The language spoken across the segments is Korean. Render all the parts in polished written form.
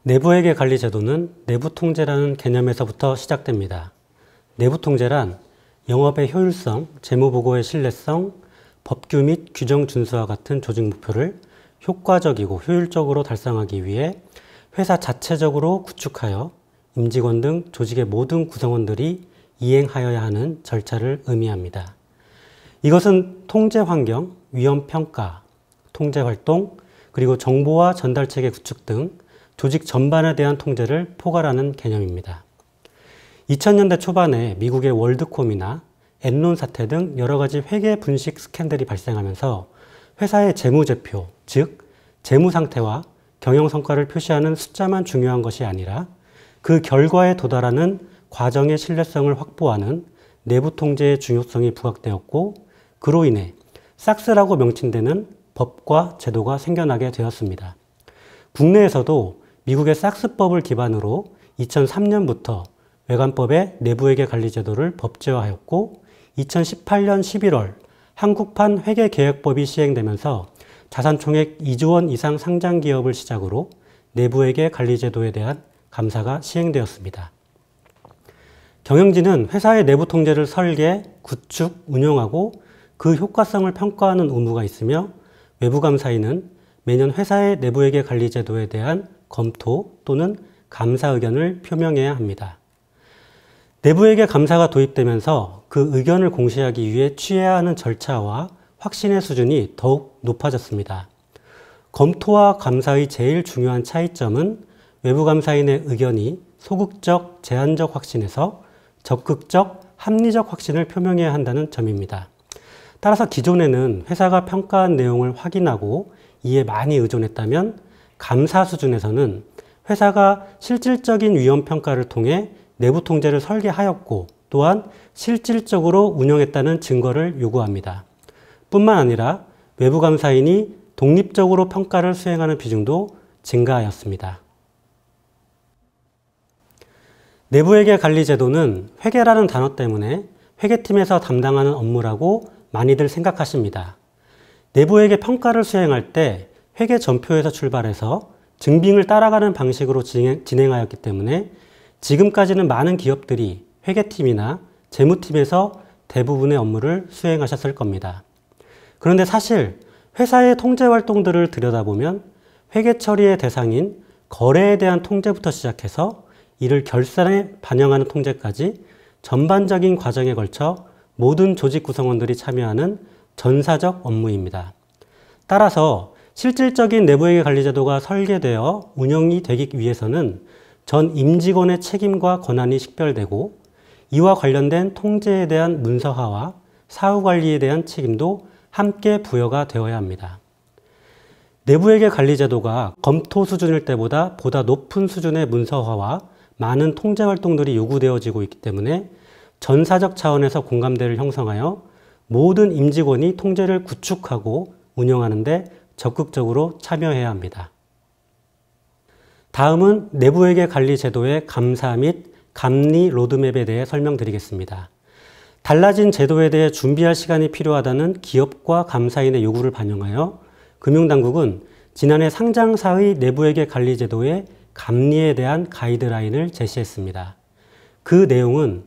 내부회계 관리 제도는 내부 통제라는 개념에서부터 시작됩니다. 내부 통제란 영업의 효율성, 재무보고의 신뢰성, 법규 및 규정 준수와 같은 조직 목표를 효과적이고 효율적으로 달성하기 위해 회사 자체적으로 구축하여 임직원 등 조직의 모든 구성원들이 이행하여야 하는 절차를 의미합니다. 이것은 통제 환경, 위험 평가, 통제 활동, 그리고 정보와 전달체계 구축 등 조직 전반에 대한 통제를 포괄하는 개념입니다. 2000년대 초반에 미국의 월드콤이나 엔론 사태 등 여러 가지 회계 분식 스캔들이 발생하면서 회사의 재무제표, 즉 재무 상태와 경영 성과를 표시하는 숫자만 중요한 것이 아니라 그 결과에 도달하는 과정의 신뢰성을 확보하는 내부 통제의 중요성이 부각되었고, 그로 인해 싹스라고 명칭되는 법과 제도가 생겨나게 되었습니다. 국내에서도 미국의 싹스법을 기반으로 2003년부터 외관법의 내부회계 관리 제도를 법제화하였고, 2018년 11월 한국판 회계개혁법이 시행되면서 자산총액 2조 원 이상 상장 기업을 시작으로 내부회계 관리 제도에 대한 감사가 시행되었습니다. 경영진은 회사의 내부 통제를 설계, 구축, 운영하고 그 효과성을 평가하는 의무가 있으며, 외부감사인은 매년 회사의 내부회계 관리 제도에 대한 검토 또는 감사 의견을 표명해야 합니다. 내부회계 감사가 도입되면서 그 의견을 공시하기 위해 취해야 하는 절차와 확신의 수준이 더욱 높아졌습니다. 검토와 감사의 제일 중요한 차이점은 외부감사인의 의견이 소극적, 제한적 확신에서 적극적, 합리적 확신을 표명해야 한다는 점입니다. 따라서 기존에는 회사가 평가한 내용을 확인하고 이에 많이 의존했다면, 감사 수준에서는 회사가 실질적인 위험 평가를 통해 내부 통제를 설계하였고 또한 실질적으로 운영했다는 증거를 요구합니다. 뿐만 아니라 외부 감사인이 독립적으로 평가를 수행하는 비중도 증가하였습니다. 내부회계 관리 제도는 회계라는 단어 때문에 회계팀에서 담당하는 업무라고 많이들 생각하십니다. 내부회계 평가를 수행할 때 회계 전표에서 출발해서 증빙을 따라가는 방식으로 진행하였기 때문에 지금까지는 많은 기업들이 회계팀이나 재무팀에서 대부분의 업무를 수행하셨을 겁니다. 그런데 사실 회사의 통제 활동들을 들여다보면 회계 처리의 대상인 거래에 대한 통제부터 시작해서 이를 결산에 반영하는 통제까지 전반적인 과정에 걸쳐 모든 조직 구성원들이 참여하는 전사적 업무입니다. 따라서 실질적인 내부회계 관리 제도가 설계되어 운영이 되기 위해서는 전 임직원의 책임과 권한이 식별되고, 이와 관련된 통제에 대한 문서화와 사후관리에 대한 책임도 함께 부여가 되어야 합니다. 내부회계 관리 제도가 검토 수준일 때보다 보다 높은 수준의 문서화와 많은 통제 활동들이 요구되어지고 있기 때문에 전사적 차원에서 공감대를 형성하여 모든 임직원이 통제를 구축하고 운영하는 데 적극적으로 참여해야 합니다. 다음은 내부회계 관리 제도의 감사 및 감리 로드맵에 대해 설명드리겠습니다. 달라진 제도에 대해 준비할 시간이 필요하다는 기업과 감사인의 요구를 반영하여 금융당국은 지난해 상장사의 내부회계 관리 제도의 감리에 대한 가이드라인을 제시했습니다. 그 내용은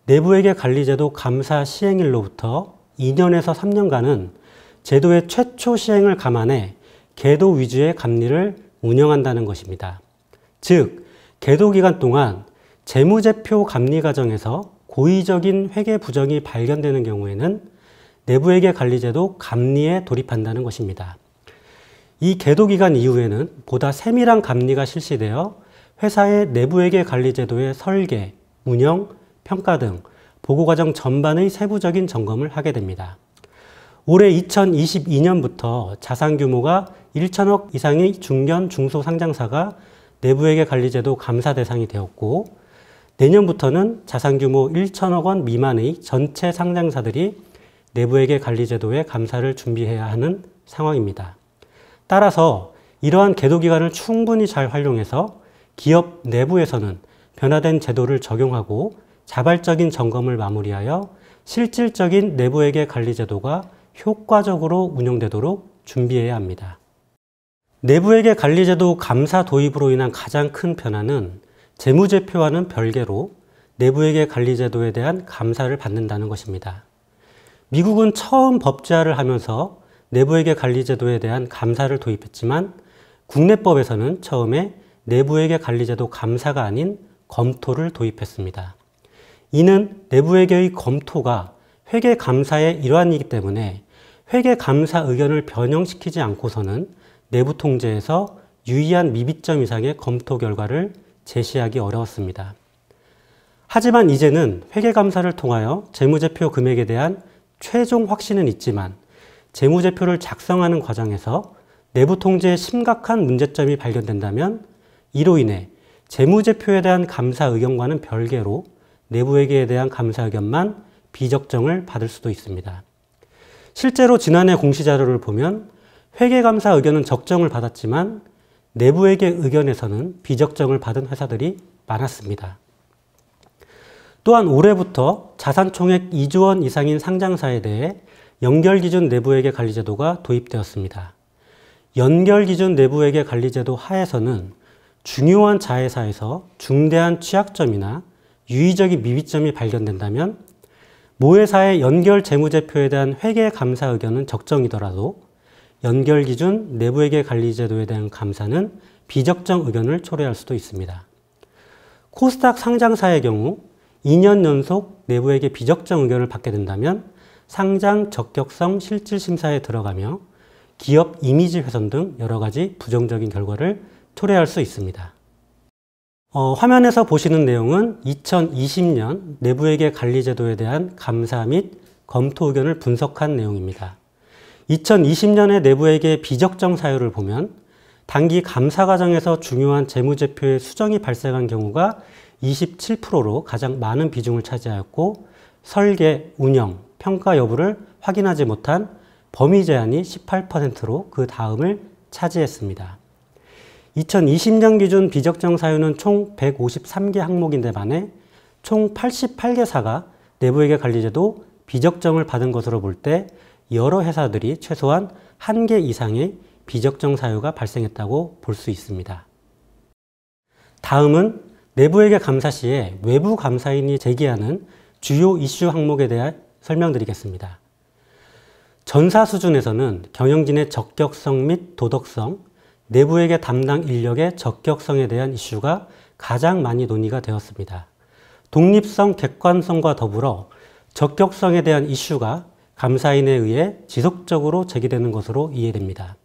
내부회계 관리 제도 감사 시행일로부터 2년에서 3년간은 제도의 최초 시행을 감안해 계도 위주의 감리를 운영한다는 것입니다. 즉, 계도 기간 동안 재무제표 감리 과정에서 고의적인 회계 부정이 발견되는 경우에는 내부회계 관리제도 감리에 돌입한다는 것입니다. 이 계도 기간 이후에는 보다 세밀한 감리가 실시되어 회사의 내부회계 관리제도의 설계, 운영, 평가 등 보고과정 전반의 세부적인 점검을 하게 됩니다. 올해 2022년부터 자산 규모가 1천억 이상의 중견, 중소상장사가 내부회계 관리제도 감사 대상이 되었고, 내년부터는 자산 규모 1천억 원 미만의 전체 상장사들이 내부회계 관리제도의 감사를 준비해야 하는 상황입니다. 따라서 이러한 계도 기간을 충분히 잘 활용해서 기업 내부에서는 변화된 제도를 적용하고 자발적인 점검을 마무리하여 실질적인 내부회계 관리 제도가 효과적으로 운영되도록 준비해야 합니다. 내부회계 관리제도 감사 도입으로 인한 가장 큰 변화는 재무제표와는 별개로 내부회계 관리제도에 대한 감사를 받는다는 것입니다. 미국은 처음 법제화를 하면서 내부회계 관리제도에 대한 감사를 도입했지만 국내법에서는 처음에 내부회계 관리제도 감사가 아닌 검토를 도입했습니다. 이는 내부회계의 검토가 회계감사의 일환이기 때문에 회계감사 의견을 변형시키지 않고서는 내부통제에서 유의한 미비점 이상의 검토 결과를 제시하기 어려웠습니다. 하지만 이제는 회계감사를 통하여 재무제표 금액에 대한 최종 확신은 있지만 재무제표를 작성하는 과정에서 내부통제에 심각한 문제점이 발견된다면 이로 인해 재무제표에 대한 감사 의견과는 별개로 내부회계에 대한 감사 의견만 비적정을 받을 수도 있습니다. 실제로 지난해 공시자료를 보면 회계감사 의견은 적정을 받았지만 내부회계 의견에서는 비적정을 받은 회사들이 많았습니다. 또한 올해부터 자산총액 2조 원 이상인 상장사에 대해 연결기준 내부회계 관리제도가 도입되었습니다. 연결기준 내부회계 관리제도 하에서는 중요한 자회사에서 중대한 취약점이나 유의적인 미비점이 발견된다면 모회사의 연결 재무제표에 대한 회계감사 의견은 적정이더라도 연결기준 내부회계 관리제도에 대한 감사는 비적정 의견을 초래할 수도 있습니다. 코스닥 상장사의 경우 2년 연속 내부회계 비적정 의견을 받게 된다면 상장 적격성 실질심사에 들어가며 기업 이미지 훼손 등 여러 가지 부정적인 결과를 초래할 수 있습니다. 화면에서 보시는 내용은 2020년 내부회계 관리제도에 대한 감사 및 검토 의견을 분석한 내용입니다. 2020년의 내부회계 비적정 사유를 보면 단기 감사 과정에서 중요한 재무제표의 수정이 발생한 경우가 27%로 가장 많은 비중을 차지하였고 설계, 운영, 평가 여부를 확인하지 못한 범위 제한이 18%로 그 다음을 차지했습니다. 2020년 기준 비적정 사유는 총 153개 항목인데 반해 총 88개사가 내부회계 관리제도 비적정을 받은 것으로 볼 때 여러 회사들이 최소한 1개 이상의 비적정 사유가 발생했다고 볼 수 있습니다. 다음은 내부회계 감사 시에 외부 감사인이 제기하는 주요 이슈 항목에 대해 설명드리겠습니다. 전사 수준에서는 경영진의 적격성 및 도덕성, 내부회계 담당 인력의 적격성에 대한 이슈가 가장 많이 논의가 되었습니다. 독립성, 객관성과 더불어 적격성에 대한 이슈가 감사인에 의해 지속적으로 제기되는 것으로 이해됩니다.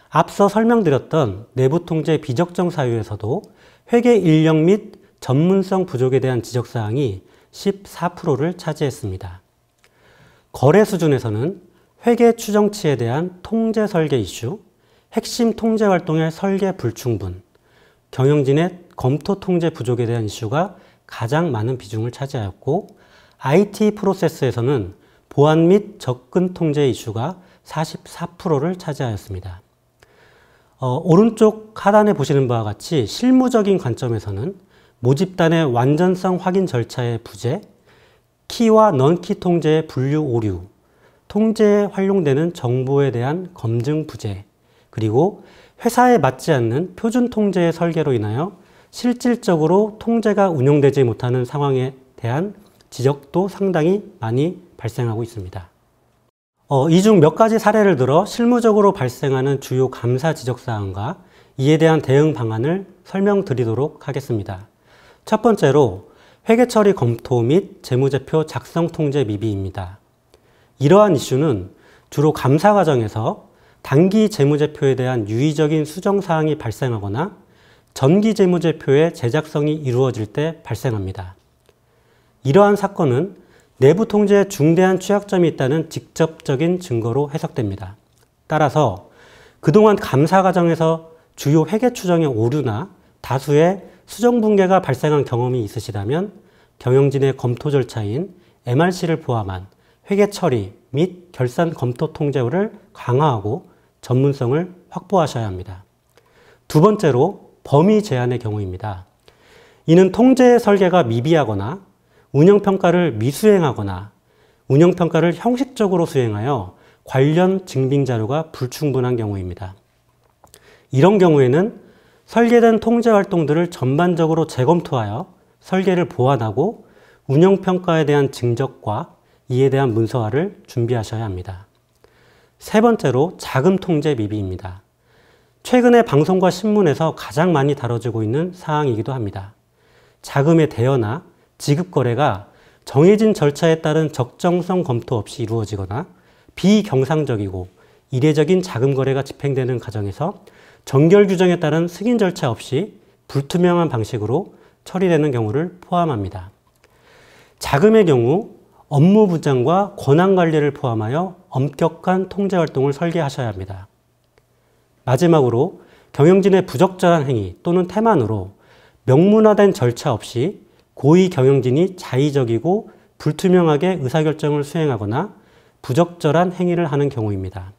앞서 설명드렸던 내부통제 비적정 사유에서도 회계 인력 및 전문성 부족에 대한 지적사항이 14%를 차지했습니다. 거래 수준에서는 회계 추정치에 대한 통제 설계 이슈, 핵심 통제 활동의 설계 불충분, 경영진의 검토 통제 부족에 대한 이슈가 가장 많은 비중을 차지하였고 IT 프로세스에서는 보안 및 접근 통제 이슈가 44%를 차지하였습니다. 오른쪽 하단에 보시는 바와 같이 실무적인 관점에서는 모집단의 완전성 확인 절차의 부재, 키와 넌키 통제의 분류 오류, 통제에 활용되는 정보에 대한 검증 부재, 그리고 회사에 맞지 않는 표준 통제의 설계로 인하여 실질적으로 통제가 운용되지 못하는 상황에 대한 지적도 상당히 많이 발생하고 있습니다. 이 중 몇 가지 사례를 들어 실무적으로 발생하는 주요 감사 지적사항과 이에 대한 대응 방안을 설명드리도록 하겠습니다. 첫 번째로 회계처리 검토 및 재무제표 작성 통제 미비입니다. 이러한 이슈는 주로 감사 과정에서 단기 재무제표에 대한 유의적인 수정사항이 발생하거나 전기 재무제표의 제작성이 이루어질 때 발생합니다. 이러한 사건은 내부 통제에 중대한 취약점이 있다는 직접적인 증거로 해석됩니다. 따라서 그동안 감사 과정에서 주요 회계 추정의 오류나 다수의 수정 붕괴가 발생한 경험이 있으시다면 경영진의 검토 절차인 MRC를 포함한 회계 처리 및 결산 검토 통제를 강화하고 전문성을 확보하셔야 합니다. 두 번째로 범위 제한의 경우입니다. 이는 통제 설계가 미비하거나 운영평가를 미수행하거나 운영평가를 형식적으로 수행하여 관련 증빙자료가 불충분한 경우입니다. 이런 경우에는 설계된 통제 활동들을 전반적으로 재검토하여 설계를 보완하고 운영평가에 대한 증적과 이에 대한 문서화를 준비하셔야 합니다. 세 번째로 자금 통제 미비입니다. 최근에 방송과 신문에서 가장 많이 다뤄지고 있는 사항이기도 합니다. 자금의 대여나 지급 거래가 정해진 절차에 따른 적정성 검토 없이 이루어지거나 비경상적이고 이례적인 자금 거래가 집행되는 과정에서 정결 규정에 따른 승인 절차 없이 불투명한 방식으로 처리되는 경우를 포함합니다. 자금의 경우 업무 부장과 권한 관리를 포함하여 엄격한 통제 활동을 설계하셔야 합니다. 마지막으로 경영진의 부적절한 행위 또는 태만으로 명문화된 절차 없이 고위 경영진이 자의적이고 불투명하게 의사결정을 수행하거나 부적절한 행위를 하는 경우입니다.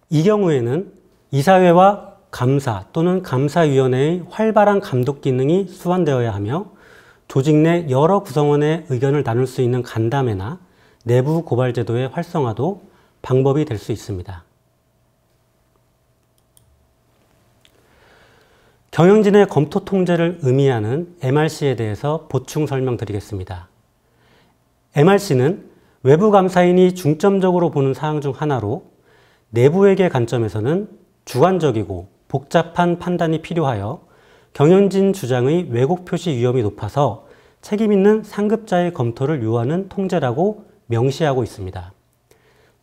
이 경우에는 이사회와 감사 또는 감사위원회의 활발한 감독 기능이 수반되어야 하며 조직 내 여러 구성원의 의견을 나눌 수 있는 간담회나 내부 고발 제도의 활성화도 방법이 될 수 있습니다. 경영진의 검토 통제를 의미하는 MRC에 대해서 보충 설명드리겠습니다. MRC는 외부 감사인이 중점적으로 보는 사항 중 하나로 내부회계 관점에서는 주관적이고 복잡한 판단이 필요하여 경영진 주장의 왜곡 표시 위험이 높아서 책임있는 상급자의 검토를 요하는 통제라고 명시하고 있습니다.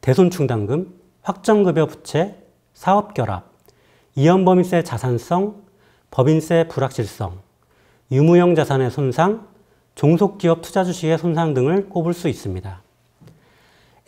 대손충당금, 확정급여 부채, 사업결합, 이연범위세 자산성, 법인세 불확실성, 유무형 자산의 손상, 종속기업 투자 주식의 손상 등을 꼽을 수 있습니다.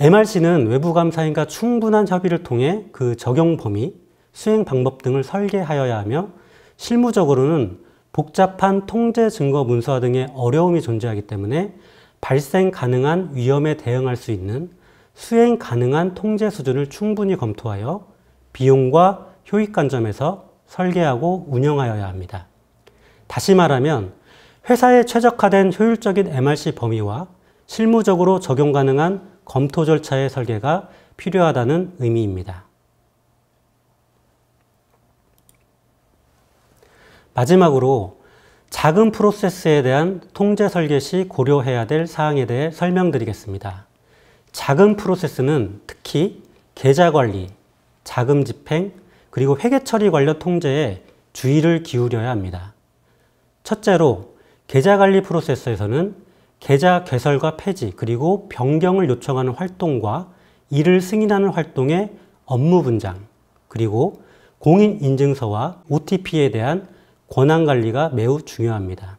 MRC는 외부 감사인과 충분한 협의를 통해 그 적용 범위, 수행 방법 등을 설계하여야 하며 실무적으로는 복잡한 통제 증거 문서화 등의 어려움이 존재하기 때문에 발생 가능한 위험에 대응할 수 있는 수행 가능한 통제 수준을 충분히 검토하여 비용과 효익 관점에서 설계하고 운영하여야 합니다. 다시 말하면 회사에 최적화된 효율적인 MRC 범위와 실무적으로 적용 가능한 검토 절차의 설계가 필요하다는 의미입니다. 마지막으로 자금 프로세스에 대한 통제 설계 시 고려해야 될 사항에 대해 설명드리겠습니다. 자금 프로세스는 특히 계좌관리, 자금 집행, 그리고 회계처리 관련 통제에 주의를 기울여야 합니다. 첫째로 계좌관리 프로세스에서는 계좌 개설과 폐지 그리고 변경을 요청하는 활동과 이를 승인하는 활동의 업무 분장, 그리고 공인인증서와 OTP에 대한 권한관리가 매우 중요합니다.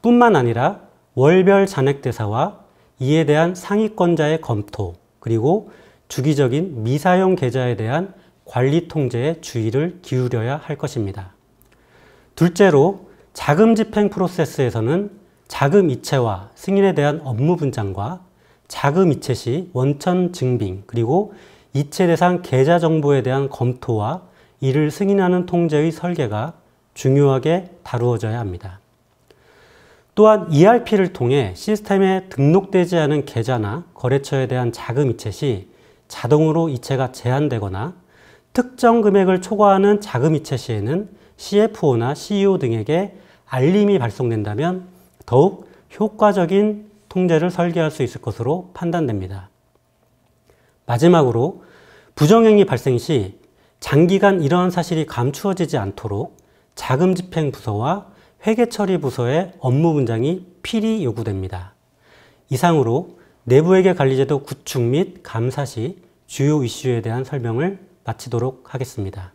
뿐만 아니라 월별 잔액대사와 이에 대한 상위권자의 검토, 그리고 주기적인 미사용 계좌에 대한 관리 통제에 주의를 기울여야 할 것입니다. 둘째로 자금 집행 프로세스에서는 자금 이체와 승인에 대한 업무 분장과 자금 이체 시 원천 증빙 그리고 이체 대상 계좌 정보에 대한 검토와 이를 승인하는 통제의 설계가 중요하게 다루어져야 합니다. 또한 ERP를 통해 시스템에 등록되지 않은 계좌나 거래처에 대한 자금 이체 시 자동으로 이체가 제한되거나 특정 금액을 초과하는 자금 이체 시에는 CFO나 CEO 등에게 알림이 발송된다면 더욱 효과적인 통제를 설계할 수 있을 것으로 판단됩니다. 마지막으로 부정행위 발생 시 장기간 이러한 사실이 감추어지지 않도록 자금 집행 부서와 회계처리 부서의 업무 분장이 필히 요구됩니다. 이상으로 내부회계 관리제도 구축 및 감사 시 주요 이슈에 대한 설명을 마치도록 하겠습니다.